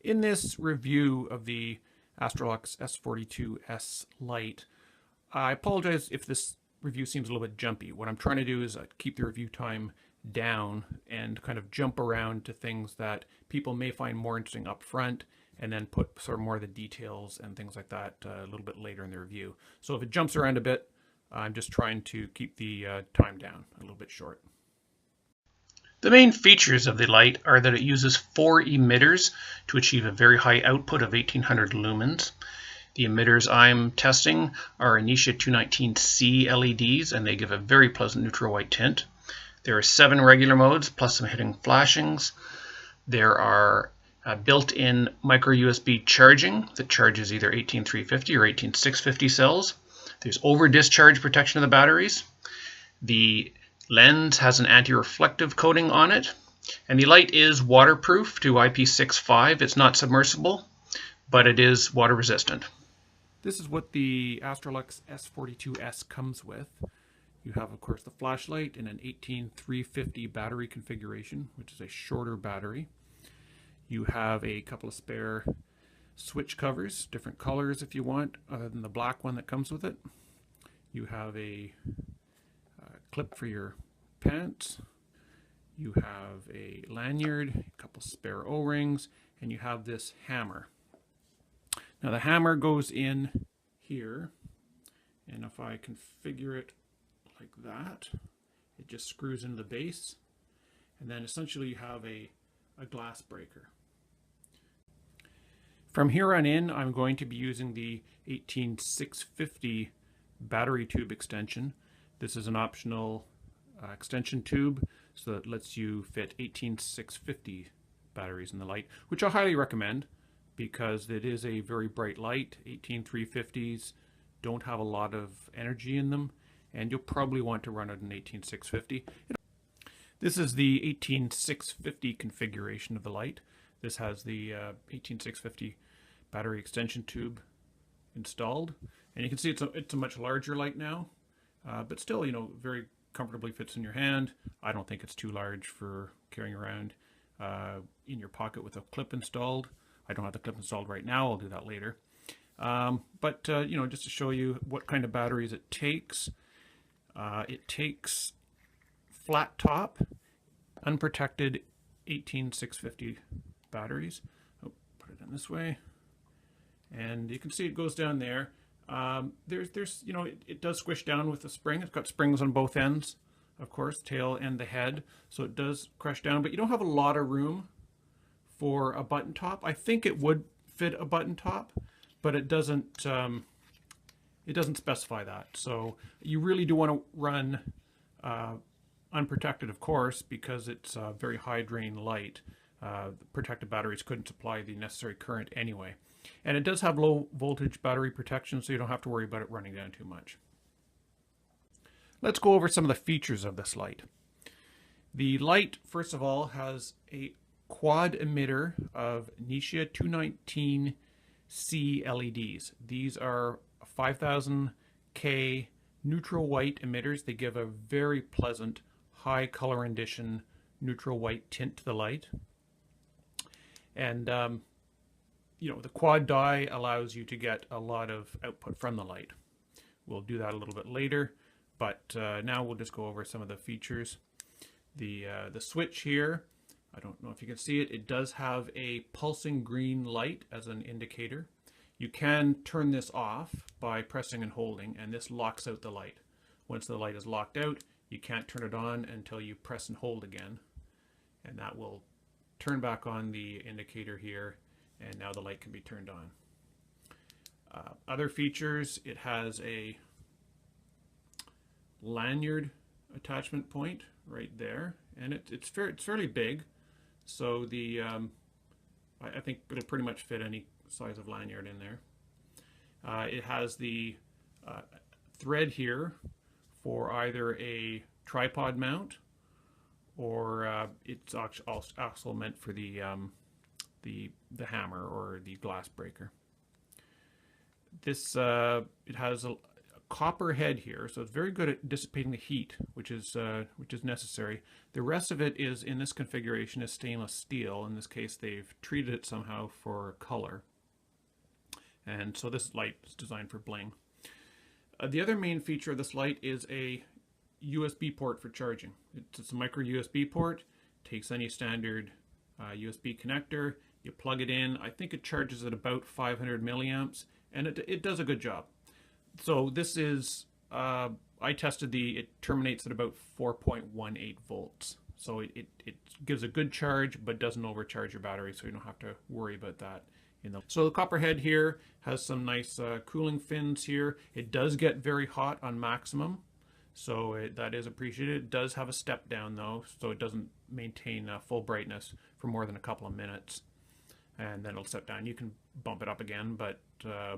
In this review of the Astrolux S42S light, I apologize if this review seems a little bit jumpy. What I'm trying to do is keep the review time down and kind of jump around to things that people may find more interesting up front, and then put sort of more of the details and things like that a little bit later in the review. So if it jumps around a bit, I'm just trying to keep the time down a little bit short. The main features of the light are that it uses 4 emitters to achieve a very high output of 1800 lumens. The emitters I'm testing are Nichia 219C LEDs, and they give a very pleasant neutral white tint. There are 7 regular modes plus some hidden flashings. There are built-in micro USB charging that charges either 18350 or 18650 cells. There's over discharge protection of the batteries. The lens has an anti-reflective coating on it, and the light is waterproof to IP65. It's not submersible, but it is water resistant. This is what the Astrolux S42S comes with. You have, of course, the flashlight in an 18350 battery configuration, which is a shorter battery. You have a couple of spare switch covers, different colors if you want, other than the black one that comes with it. You have a clip for your pants. You have a lanyard, a couple spare O-rings, and you have this hammer. Now the hammer goes in here, and if I configure it like that, it just screws into the base, and then essentially you have a glass breaker. From here on in, I'm going to be using the 18650 battery tube extension. This is an optional extension tube, so that lets you fit 18650 batteries in the light, which I highly recommend because it is a very bright light. 18350s don't have a lot of energy in them, and you'll probably want to run it in 18650. This is the 18650 configuration of the light. This has the 18650 battery extension tube installed, and you can see it's a much larger light now, but still, you know, very comfortably fits in your hand. I don't think it's too large for carrying around in your pocket with a clip installed. I don't have the clip installed right now. I'll do that later. But you know, just to show you what kind of batteries it takes flat top, unprotected 18650 batteries. Oh, put it in this way, and you can see it goes down there. There's you know, it does squish down with the spring. It's got springs on both ends, of course, tail and the head, so it does crush down. But you don't have a lot of room for a button top. I think it would fit a button top, but it doesn't specify that. So you really do want to run unprotected, of course, because it's a very high drain light. The protected batteries couldn't supply the necessary current anyway. And it does have low voltage battery protection, so you don't have to worry about it running down too much. Let's go over some of the features of this light. The light, first of all, has a quad emitter of Nichia 219C LEDs. These are 5000K neutral white emitters. They give a very pleasant high color rendition neutral white tint to the light. And you know, the quad die allows you to get a lot of output from the light. We'll do that a little bit later, but now we'll just go over some of the features. The switch here, I don't know if you can see it, it does have a pulsing green light as an indicator. You can turn this off by pressing and holding, and this locks out the light. Once the light is locked out, you can't turn it on until you press and hold again, and that will turn back on the indicator here, and now the light can be turned on. Other features, it has a lanyard attachment point right there, and it's fairly big, so the I think it'll pretty much fit any size of lanyard in there. It has the thread here for either a tripod mount, or it's also meant for the hammer or the glass breaker. This it has a copper head here, so it's very good at dissipating the heat, which is necessary. The rest of it is, in this configuration, is stainless steel. In this case, they've treated it somehow for color. And so this light is designed for bling. The other main feature of this light is a USB port for charging. It's a micro USB port. Takes any standard USB connector. You plug it in. I think it charges at about 500 milliamps, and it does a good job. So this is, I tested it terminates at about 4.18 volts. So it gives a good charge, but doesn't overcharge your battery, so you don't have to worry about that. So the copper head here has some nice cooling fins here. It does get very hot on maximum, so that is appreciated. It does have a step down though, so it doesn't maintain full brightness for more than a couple of minutes. And then it'll step down. You can bump it up again, but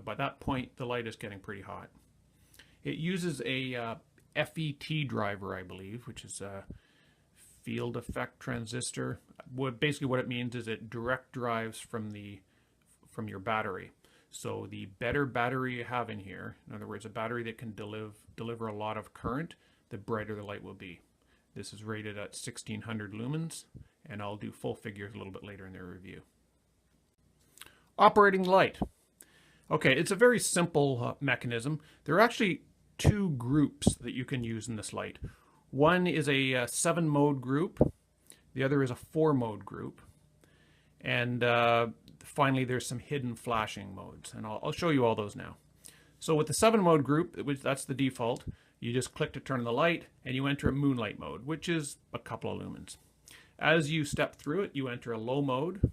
by that point, the light is getting pretty hot. It uses a FET driver, I believe, which is a field effect transistor. Basically what it means is it direct drives from your battery. So the better battery you have in here, in other words, a battery that can deliver a lot of current, the brighter the light will be. This is rated at 1600 lumens, and I'll do full figures a little bit later in the review. Operating light. Okay, it's a very simple mechanism. There are actually two groups that you can use in this light. One is a 7-mode group. The other is a 4-mode group. And finally, there's some hidden flashing modes. And I'll show you all those now. So with the 7-mode group, that's the default, you just click to turn the light, and you enter a moonlight mode, which is a couple of lumens. As you step through it, you enter a low mode,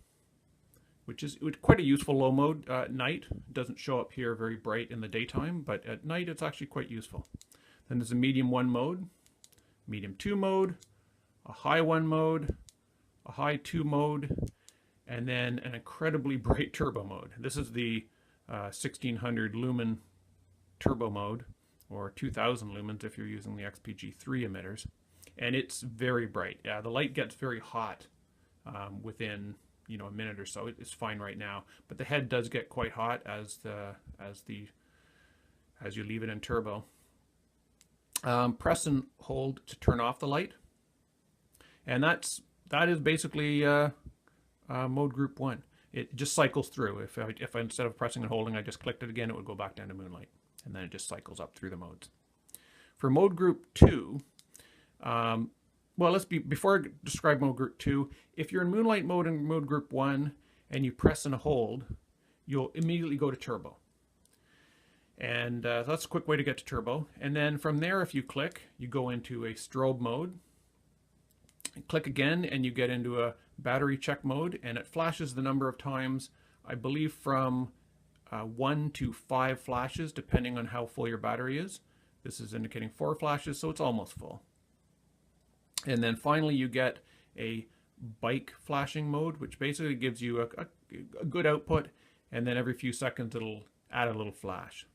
which is quite a useful low mode at night. It doesn't show up here very bright in the daytime, but at night it's actually quite useful. Then there's a medium 1 mode, medium 2 mode, a high 1 mode, a high 2 mode, and then an incredibly bright turbo mode. This is the 1600 lumen turbo mode, or 2000 lumens if you're using the XPG3 emitters, and it's very bright. Yeah, the light gets very hot within a minute or so. It's fine right now, but the head does get quite hot as you leave it in turbo. Press and hold to turn off the light, and that is basically mode group 1. It just cycles through. If I instead of pressing and holding, I just clicked it again, it would go back down to moonlight, and then it just cycles up through the modes. For mode group 2, well, before I describe mode group 2, if you're in moonlight mode in mode group 1 and you press and hold, you'll immediately go to turbo. And that's a quick way to get to turbo. And then from there, if you click, you go into a strobe mode. Click again and you get into a battery check mode, and it flashes the number of times, I believe from 1 to 5 flashes, depending on how full your battery is. This is indicating 4 flashes, so it's almost full. And then finally you get a bike flashing mode, which basically gives you a good output, and then every few seconds it'll add a little flash.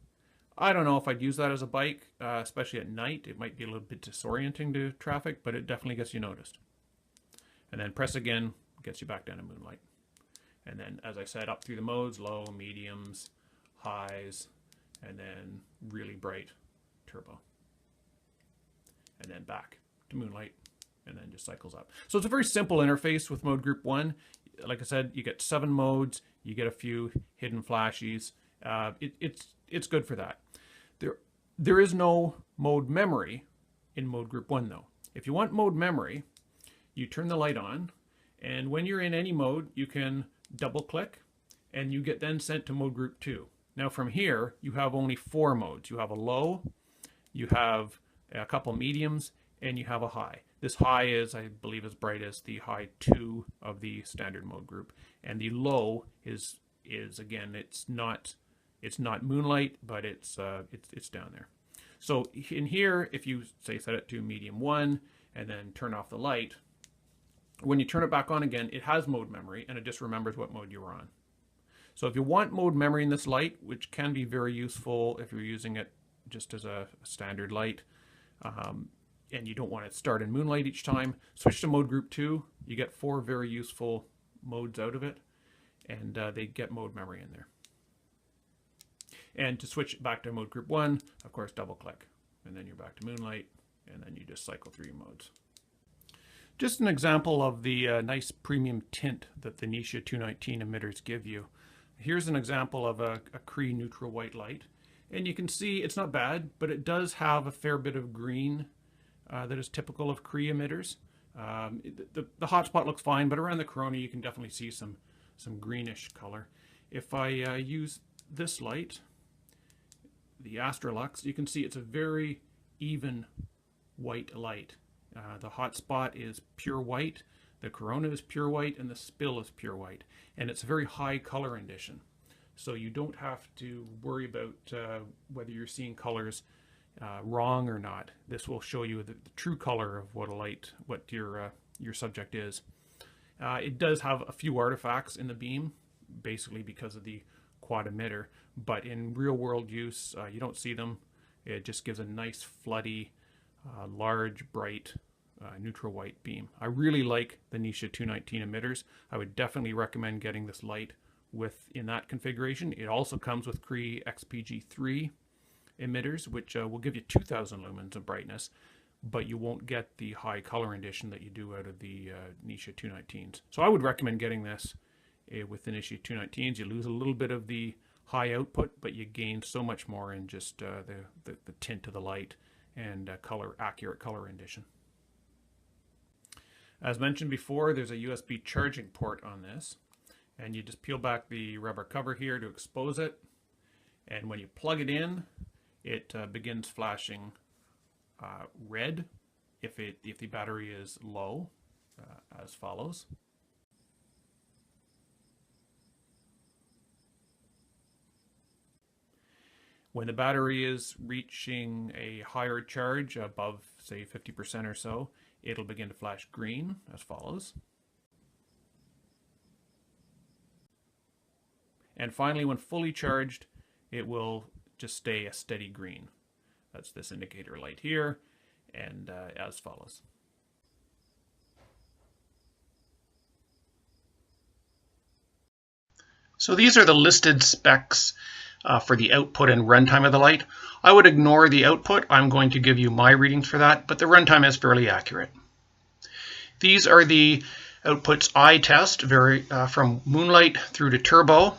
I don't know if I'd use that as a bike, especially at night. It might be a little bit disorienting to traffic, but it definitely gets you noticed. And then press again, gets you back down to moonlight. And then, as I said, up through the modes, low, mediums, highs, and then really bright turbo. And then back to moonlight, and then just cycles up. So it's a very simple interface with mode group 1. Like I said, you get 7 modes, you get a few hidden flashes. It's good for that. There is no mode memory in mode group 1 though. If you want mode memory, you turn the light on, and when you're in any mode, you can double click, and you get then sent to mode group 2. Now from here, you have only 4 modes. You have a low, you have a couple mediums, and you have a high. This high is, I believe, as bright as the high 2 of the standard mode group, and the low is again, it's not moonlight, but it's down there. So in here, if you say set it to medium 1 and then turn off the light, when you turn it back on again, it has mode memory, and it just remembers what mode you were on. So if you want mode memory in this light, which can be very useful if you're using it just as a standard light, and you don't want to start in moonlight each time, switch to mode group 2. You get 4 very useful modes out of it, and they get mode memory in there. And to switch back to mode group 1, of course, double click. And then you're back to moonlight, and then you just cycle through your modes. Just an example of the nice premium tint that the Nichia 219 emitters give you. Here's an example of a Cree neutral white light. And you can see it's not bad, but it does have a fair bit of green that is typical of Cree emitters. The hotspot looks fine, but around the corona you can definitely see some greenish color. If I use this light, the Astrolux, you can see it's a very even white light. The hotspot is pure white, the corona is pure white, and the spill is pure white. And it's a very high color rendition. So you don't have to worry about whether you're seeing colors wrong or not. This will show you the true color of what your subject is. It does have a few artifacts in the beam, basically because of the quad emitter, but in real world use you don't see them. It just gives a nice floody, large, bright, neutral white beam. I really like the Nichia 219 emitters. I would definitely recommend getting this light in that configuration. It also comes with Cree XPG3 emitters, which will give you 2000 lumens of brightness, but you won't get the high color rendition that you do out of the Nichia 219s. So I would recommend getting this with the Nichia 219s. You lose a little bit of the high output, but you gain so much more in just the tint of the light and accurate color rendition. As mentioned before, there's a USB charging port on this, and you just peel back the rubber cover here to expose it, and when you plug it in, it begins flashing red if the battery is low, as follows. When the battery is reaching a higher charge above, say, 50% or so, it'll begin to flash green, as follows. And finally, when fully charged, it will just stay a steady green. That's this indicator light here, and as follows. So these are the listed specs for the output and runtime of the light. I would ignore the output. I'm going to give you my readings for that, but the runtime is fairly accurate. These are the outputs I test from moonlight through to turbo,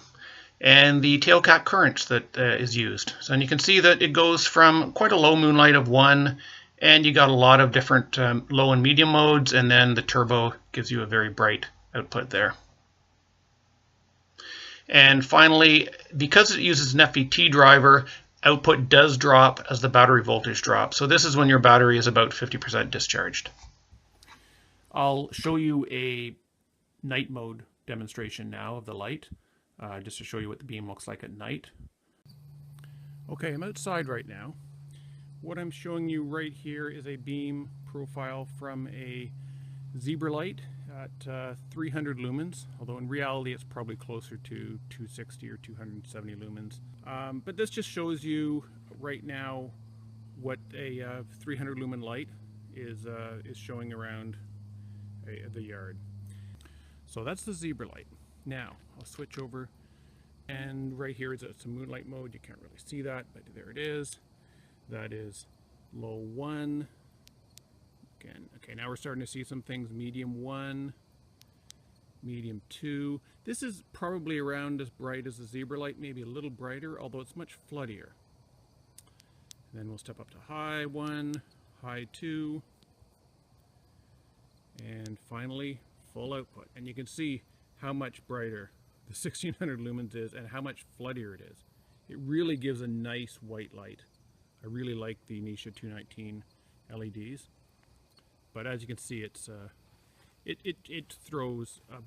and the tail cap currents that is used. So, and you can see that it goes from quite a low moonlight of 1, and you got a lot of different low and medium modes, and then the turbo gives you a very bright output there. And finally, because it uses an FET driver, output does drop as the battery voltage drops. So this is when your battery is about 50% discharged. I'll show you a night mode demonstration now of the light, just to show you what the beam looks like at night. Okay, I'm outside right now. What I'm showing you right here is a beam profile from a Zebralight at 300 lumens, although in reality it's probably closer to 260 or 270 lumens. But this just shows you right now what a 300 lumen light is showing around the yard. So that's the Zebralight. Now I'll switch over, and right here it's a moonlight mode. You can't really see that, but there it is. That is low 1. Again, okay, now we're starting to see some things. Medium 1, medium 2. This is probably around as bright as the Zebralight, maybe a little brighter, although it's much floodier. And then we'll step up to high 1, high 2, and finally full output. And you can see how much brighter the 1600 lumens is and how much floodier it is. It really gives a nice white light. I really like the Nichia 219 LEDs. But as you can see, it throws a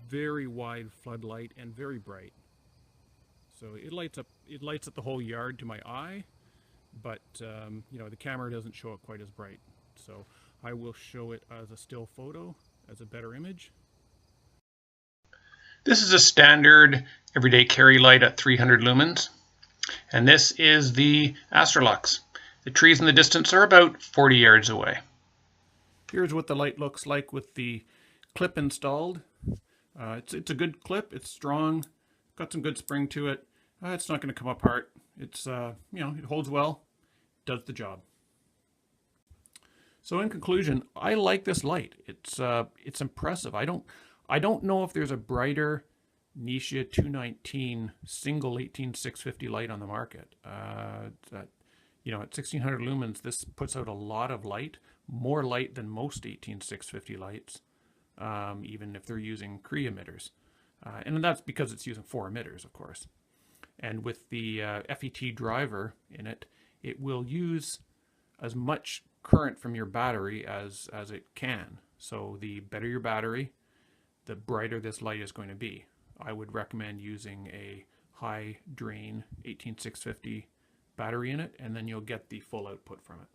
very wide floodlight and very bright. So it lights up the whole yard to my eye, but you know, the camera doesn't show it quite as bright. So I will show it as a still photo, as a better image. This is a standard everyday carry light at 300 lumens, and this is the Astrolux. The trees in the distance are about 40 yards away. Here's what the light looks like with the clip installed. It's a good clip. It's strong, got some good spring to it. It's not going to come apart. It's, it holds well, does the job. So in conclusion, I like this light. It's impressive. I don't know if there's a brighter Nichia 219 single 18650 light on the market. At 1600 lumens, this puts out a lot of light, more light than most 18650 lights, even if they're using Cree emitters. And that's because it's using 4 emitters, of course. And with the FET driver in it, it will use as much current from your battery as it can. So the better your battery, the brighter this light is going to be. I would recommend using a high drain 18650 battery in it, and then you'll get the full output from it.